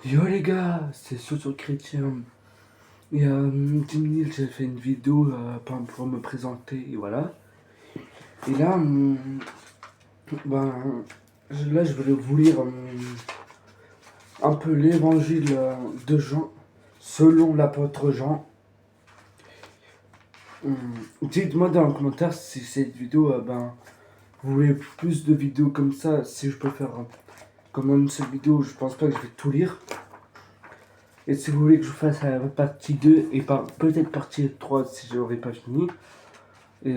Yo les gars, c'est Soso Chrétien. Il y a 10 minutes, j'ai fait une vidéo pour me présenter, et voilà. Et là, ben, là, je voulais vous lire un peu l'évangile de Jean, selon l'apôtre Jean. Dites-moi dans les commentaires si cette vidéo, vous voulez plus de vidéos comme ça, si je peux faire comme une seule vidéo, je pense pas que je vais tout lire. Et si vous voulez que je fasse la partie 2 et peut-être partie 3 si je n'aurais pas fini. Et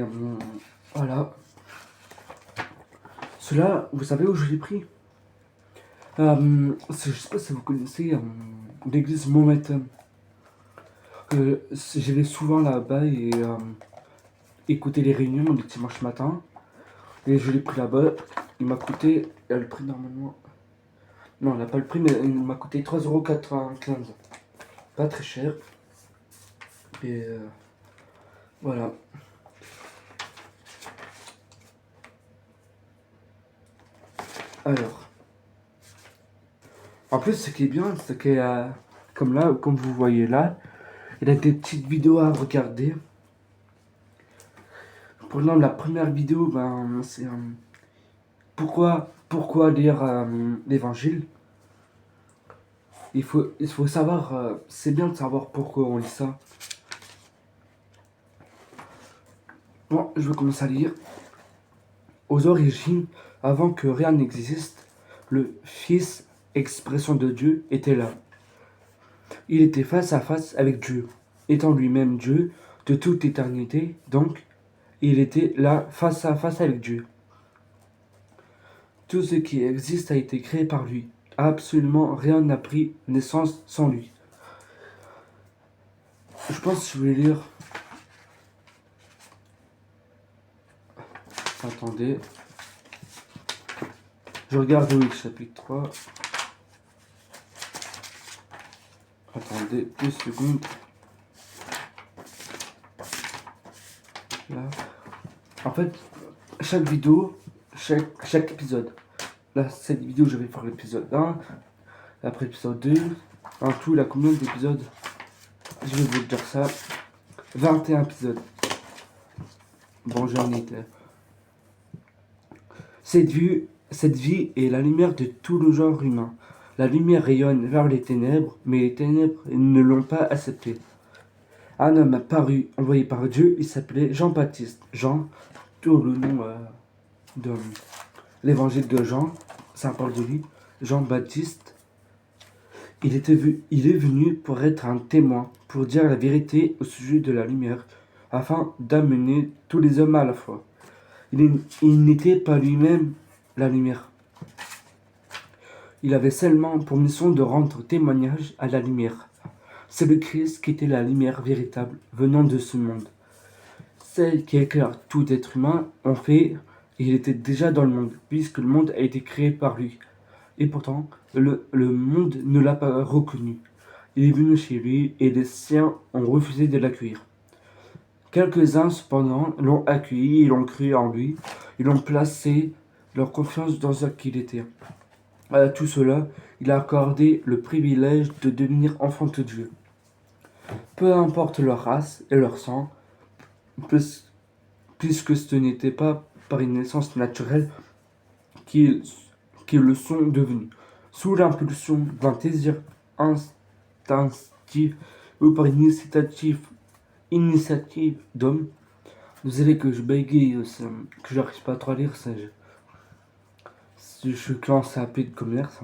voilà. Cela, vous savez où je l'ai pris? Je sais pas si vous connaissez l'église Montmartre. J'y vais souvent là-bas et écouter les réunions le dimanche matin. Et je l'ai pris là-bas. Il m'a coûté, le prix normalement. Non, il n'a pas le prix, mais il m'a coûté 3,95 €. Pas très cher. Et voilà. Alors. En plus, ce qui est bien, c'est que, comme là, comme vous voyez là, il a des petites vidéos à regarder. Pour exemple, la première vidéo, c'est pourquoi lire l'évangile. Il faut savoir, c'est bien de savoir pourquoi on lit ça. Bon, je vais commencer à lire. Aux origines, avant que rien n'existe, le Fils, expression de Dieu, était là. Il était face à face avec Dieu, étant lui-même Dieu de toute éternité, donc il était là face à face avec Dieu. Tout ce qui existe a été créé par lui. Absolument rien n'a pris naissance sans lui. Je pense que je vais lire. Attendez. Je regarde oui, chapitre 3. Attendez 2 secondes. Là. En fait, chaque vidéo, chaque épisode. Là, cette vidéo, je vais faire l'épisode 1. Après l'épisode 2. En tout, il a combien d'épisodes? Je vais vous dire ça. 21 épisodes. Bon, j'en étais. Cette vie est la lumière de tout le genre humain. La lumière rayonne vers les ténèbres, mais les ténèbres ne l'ont pas acceptée. Un homme a paru, envoyé par Dieu, il s'appelait Jean-Baptiste. Jean, tout le nom de l'évangile de Jean, ça parle de lui. Jean-Baptiste, il est venu pour être un témoin, pour dire la vérité au sujet de la lumière, afin d'amener tous les hommes à la foi. Il n'était pas lui-même la lumière. Il avait seulement pour mission de rendre témoignage à la lumière. C'est le Christ qui était la lumière véritable venant de ce monde. Celle qui éclaire tout être humain, en fait, il était déjà dans le monde, puisque le monde a été créé par lui. Et pourtant, le monde ne l'a pas reconnu. Il est venu chez lui et les siens ont refusé de l'accueillir. Quelques-uns, cependant, l'ont accueilli, ils l'ont cru en lui, ils ont placé leur confiance dans ce qu'il était. À tout cela, il a accordé le privilège de devenir enfants de Dieu. Peu importe leur race et leur sang, puisque ce n'était pas par une naissance naturelle qu'ils le sont devenus, sous l'impulsion d'un désir instinctif ou par une initiative d'homme. Désolé que je bégaye, que j'arrive pas à trop à lire, je suis classé à P de commerce.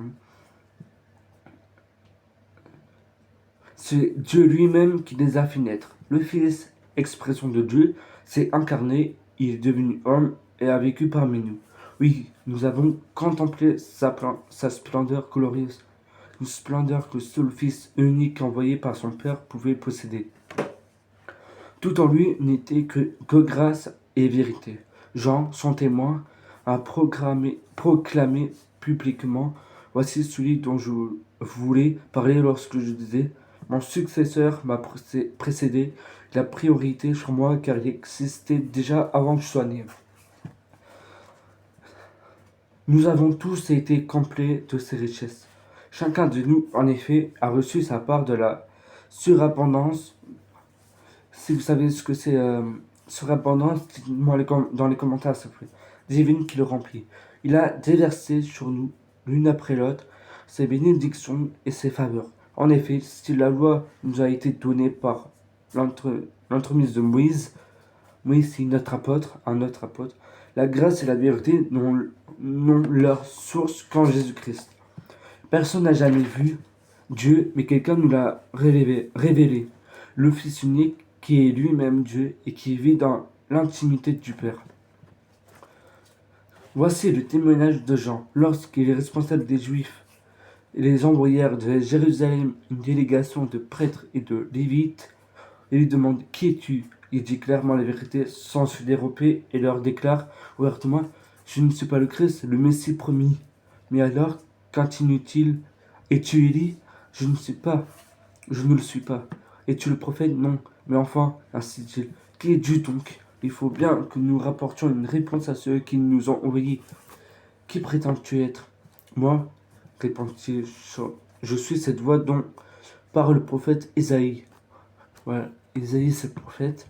C'est Dieu lui-même qui les a fait naître. Le Fils, expression de Dieu, s'est incarné, il est devenu homme et a vécu parmi nous. Oui, nous avons contemplé sa splendeur glorieuse, une splendeur que seul Fils unique envoyé par son Père pouvait posséder. Tout en lui n'était que grâce et vérité. Jean, son témoin, a proclamé publiquement: voici celui dont je voulais parler lorsque je disais: mon successeur m'a précédé, il a priorité sur moi car il existait déjà avant que je sois né. Nous avons tous été complets de ses richesses. Chacun de nous, en effet, a reçu sa part de la surabondance. Si vous savez ce que c'est surabondance, dites-moi dans les commentaires, s'il vous plaît. Divine qui le remplit. Il a déversé sur nous, l'une après l'autre, ses bénédictions et ses faveurs. En effet, si la loi nous a été donnée par l'entremise de Moïse, Moïse c'est un autre apôtre, la grâce et la vérité n'ont leur source qu'en Jésus-Christ. Personne n'a jamais vu Dieu, mais quelqu'un nous l'a révélé. Le Fils unique qui est lui-même Dieu et qui vit dans l'intimité du Père. Voici le témoignage de Jean. Lorsqu'il est responsable des Juifs, et les envoyèrent de Jérusalem une délégation de prêtres et de lévites, et lui demande qui es-tu. Il dit clairement la vérité sans se dérober et leur déclare ouvertement je ne suis pas le Christ, le Messie promis. Mais alors, continue-t-il, es-tu Élie? Je ne le suis pas. Es-tu le prophète? Non. Mais enfin, ainsi dit-il, qui es-tu donc? Il faut bien que nous rapportions une réponse à ceux qui nous ont envoyés. Qui prétends-tu être? Moi, répondit-il, je suis cette voix dont parle le prophète Ésaïe. Voilà, Ésaïe c'est le prophète.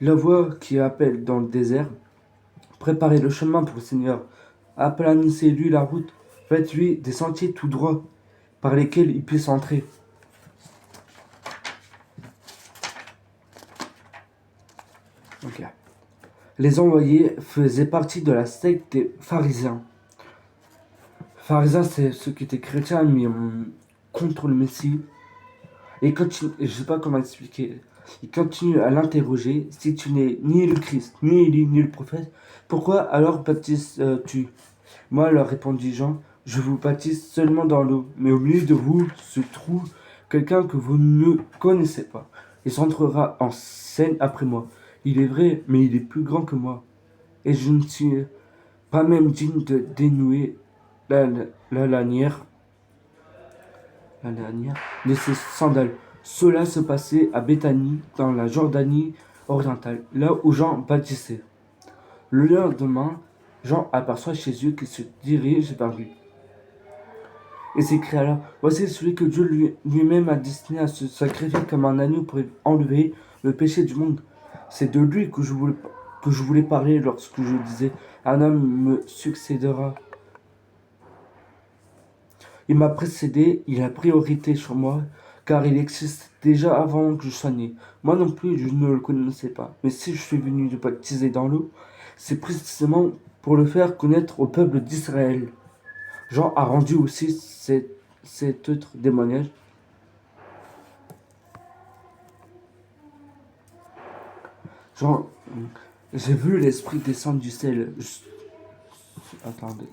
La voix qui appelle dans le désert, préparez le chemin pour le Seigneur, aplanissez-lui la route, faites-lui des sentiers tout droits par lesquels il puisse entrer. Okay. Les envoyés faisaient partie de la secte des pharisiens. Pharisiens, c'est ceux qui étaient chrétiens, mais contre le Messie. Et continue, je ne sais pas comment expliquer. Il continue à l'interroger. Si tu n'es ni le Christ, ni Élie, ni le prophète, pourquoi alors baptises-tu? Moi, leur répondit Jean, je vous baptise seulement dans l'eau. Mais au milieu de vous se trouve quelqu'un que vous ne connaissez pas. Il s'entrera en scène après moi. Il est vrai, mais il est plus grand que moi. Et je ne suis pas même digne de dénouer la lanière de ses sandales. Cela se passait à Béthanie, dans la Jordanie orientale, là où Jean baptisait. Le lendemain, Jean aperçoit Jésus qui se dirige vers lui. Et s'écria alors, voici celui que Dieu lui-même a destiné à se sacrifier comme un agneau pour enlever le péché du monde. C'est de lui que je voulais parler lorsque je disais, un homme me succédera. Il m'a précédé, il a priorité sur moi, car il existe déjà avant que je sois né. Moi non plus, je ne le connaissais pas. Mais si je suis venu le baptiser dans l'eau, c'est précisément pour le faire connaître au peuple d'Israël. Jean a rendu aussi cet autre témoignage. Jean, j'ai vu l'Esprit descendre du ciel. Attendez.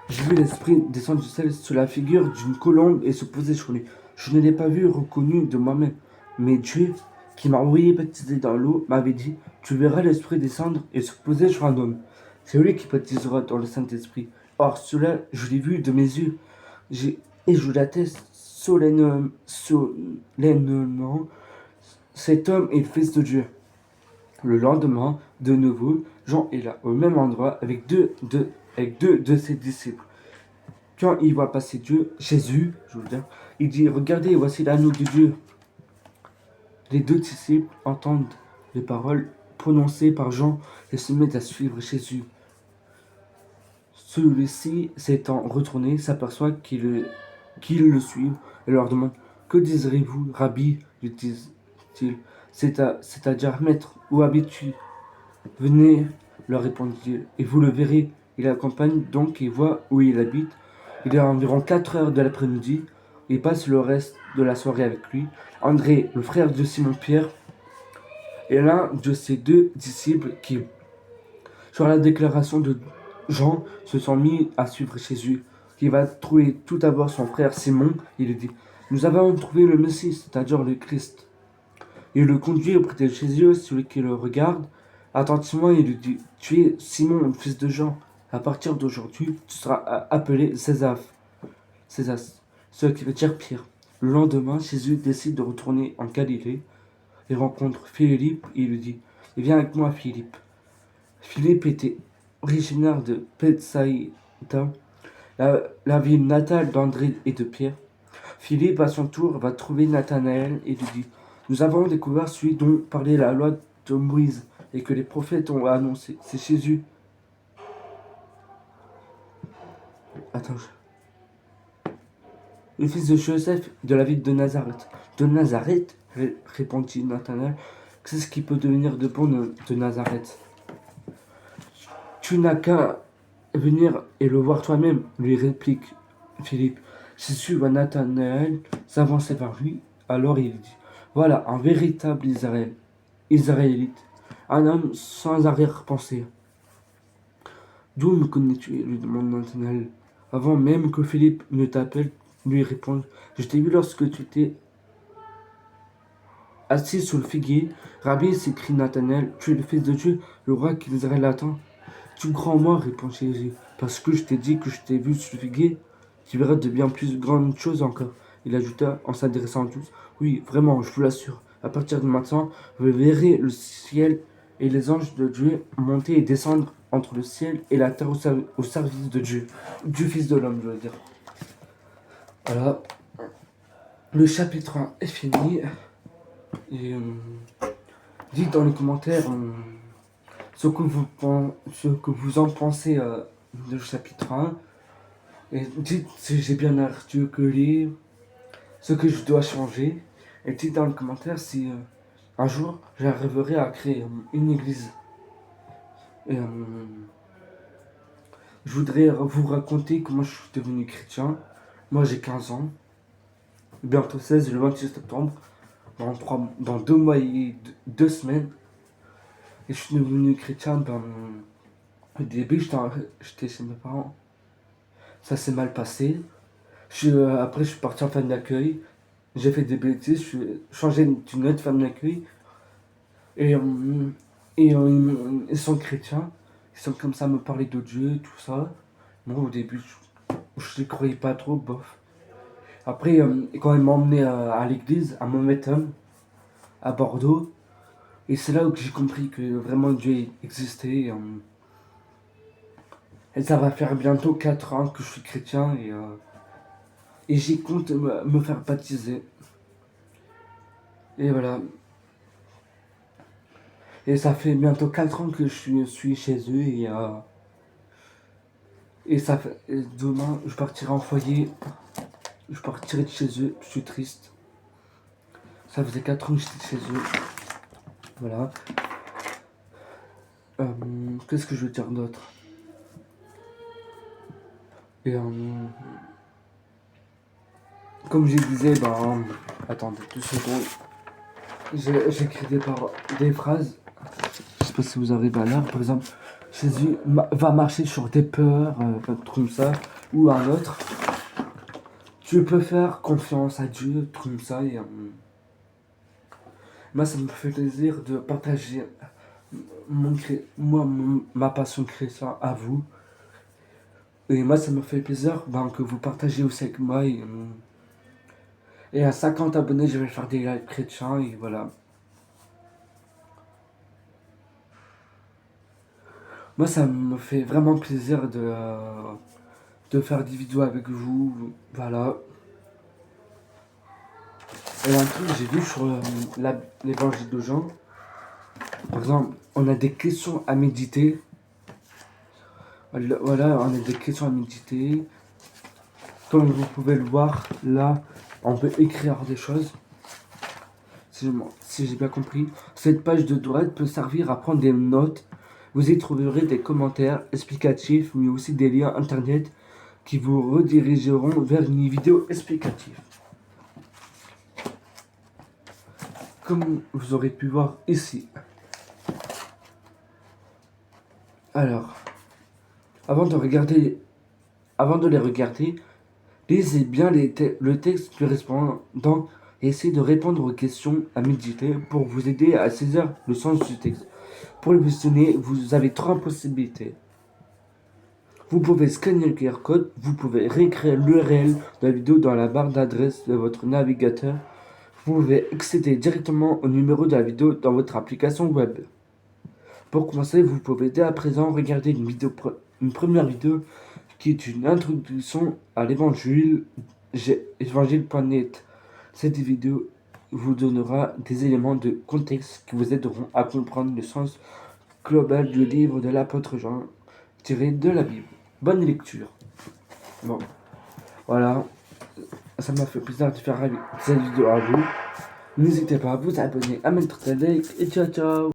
J'ai vu l'Esprit descendre du ciel sur la figure d'une colombe et se poser sur lui. Je ne l'ai pas vu reconnu de moi-même. Mais Dieu, qui m'a envoyé baptiser dans l'eau, m'avait dit, tu verras l'Esprit descendre et se poser sur un homme. C'est lui qui baptisera dans le Saint-Esprit. Or, cela, je l'ai vu de mes yeux. Et je l'atteste solennellement, cet homme est le Fils de Dieu. Le lendemain, de nouveau, Jean est là, au même endroit, avec deux de ses disciples. Quand il voit passer Dieu, Jésus, je veux dire, il dit, regardez, voici l'agneau de Dieu. Les deux disciples entendent les paroles prononcées par Jean et se mettent à suivre Jésus. Celui-ci, s'étant retourné, s'aperçoit qu'ils le suivent et leur demande, que désirez-vous, Rabbi, lui disent-ils, c'est-à-dire maître, où habites-tu? Venez, leur répondit-il, et vous le verrez. Il accompagne donc et voit où il habite. Il est à environ 4 heures de l'après-midi. Il passe le reste de la soirée avec lui. André, le frère de Simon-Pierre, est l'un de ses deux disciples qui, sur la déclaration de Jean, se sont mis à suivre Jésus. Il va trouver tout d'abord son frère Simon. Il lui dit, nous avons trouvé le Messie, c'est-à-dire le Christ. Il le conduit auprès de Jésus, celui qui le regarde attentivement, il lui dit, tu es Simon, le fils de Jean. À partir d'aujourd'hui, tu seras appelé César, ce qui veut dire Pierre. Le lendemain, Jésus décide de retourner en Galilée. Il rencontre Philippe et il lui dit, viens avec moi, Philippe. Philippe était originaire de Bethsaïda, la ville natale d'André et de Pierre. Philippe, à son tour, va trouver Nathanaël et lui dit: Nous avons découvert celui dont parlait la loi de Moïse et que les prophètes ont annoncé. C'est Jésus. Attends. Le fils de Joseph de la ville de Nazareth. De Nazareth répondit Nathanaël. Qu'est-ce qui peut devenir de bon de Nazareth? Tu n'as qu'à venir et le voir toi-même, lui réplique Philippe. Jésus voit Nathanaël s'avancer vers lui. Alors il dit: Voilà un véritable Israélite, un homme sans arrière-pensée. D'où me connais-tu? Lui demande Nathanaël. Avant même que Philippe ne t'appelle, lui répond: Je t'ai vu lorsque tu étais assis sous le figuier. Rabbi, s'écrie Nathanaël, tu es le Fils de Dieu, le roi qu'Israël attend. Tu crois en moi, répond Jésus, parce que je t'ai dit que je t'ai vu sous le figuier. Tu verras de bien plus grandes choses encore. Il ajouta en s'adressant à tous: Oui, vraiment, je vous l'assure, à partir de maintenant, vous verrez le ciel et les anges de Dieu monter et descendre entre le ciel et la terre au service de Dieu, du Fils de l'homme, je veux dire. Voilà, le chapitre 1 est fini. Et dites dans les commentaires ce que vous en pensez du chapitre 1. Et dites si j'ai bien articulé, ce que je dois changer. Et dites dans les commentaires si un jour j'arriverai à créer une église. Et je voudrais vous raconter comment je suis devenu chrétien. Moi j'ai 15 ans, bientôt 16, le 26 septembre, dans 2 mois et 2 semaines. Et je suis devenu chrétien, au début j'étais chez mes parents. Ça s'est mal passé. Après je suis parti en famille d'accueil. J'ai fait des bêtises, je suis changé d'une autre famille d'accueil. Et ils sont chrétiens. Ils sont comme ça à me parler de Dieu, tout ça. Moi au début je ne croyais pas trop, bof. Après quand ils m'ont emmené à l'église, à Montméthum, à Bordeaux. Et c'est là où j'ai compris que vraiment Dieu existait. Et ça va faire bientôt 4 ans que je suis chrétien et j'y compte me faire baptiser. Et voilà. Et ça fait bientôt 4 ans que je suis chez eux et demain je partirai en foyer. Je partirai de chez eux. Je suis triste. Ça faisait 4 ans que j'étais chez eux. Voilà. Qu'est-ce que je veux dire d'autre? Et comme je disais, attendez 2 secondes. J'écris des phrases. Je sais pas si vous arrivez à lire. Par exemple, Jésus va marcher sur des peurs, un truc comme ça, ou un autre. Tu peux faire confiance à Dieu, truc comme ça. Et moi, ça me fait plaisir de partager ma passion chrétienne à vous. Et moi, ça me fait plaisir que vous partagez aussi avec moi. Et à 50 abonnés, je vais faire des lives chrétiens. Et voilà. Moi, ça me fait vraiment plaisir de faire des vidéos avec vous. Voilà. Et un truc que j'ai vu sur l'évangile de Jean. Par exemple, on a des questions à méditer. Voilà, on a des questions à méditer. Comme vous pouvez le voir, là, on peut écrire des choses. Si j'ai bien compris. Cette page de droite peut servir à prendre des notes. Vous y trouverez des commentaires explicatifs, mais aussi des liens internet qui vous redirigeront vers une vidéo explicative. Comme vous aurez pu voir ici. Alors, avant de les regarder, lisez bien le texte correspondant et essayez de répondre aux questions à méditer pour vous aider à saisir le sens du texte. Pour le visionner, vous avez 3 possibilités. Vous pouvez scanner le QR code, vous pouvez réécrire l'URL de la vidéo dans la barre d'adresse de votre navigateur. Vous pouvez accéder directement au numéro de la vidéo dans votre application web. Pour commencer, vous pouvez dès à présent regarder une première vidéo qui est une introduction à évangile.net. Cette vidéo vous donnera des éléments de contexte qui vous aideront à comprendre le sens global du livre de l'apôtre Jean tiré de la Bible. Bonne lecture. Bon, voilà, ça m'a fait plaisir de faire cette vidéo à vous. N'hésitez pas à vous abonner, à mettre des likes et ciao ciao.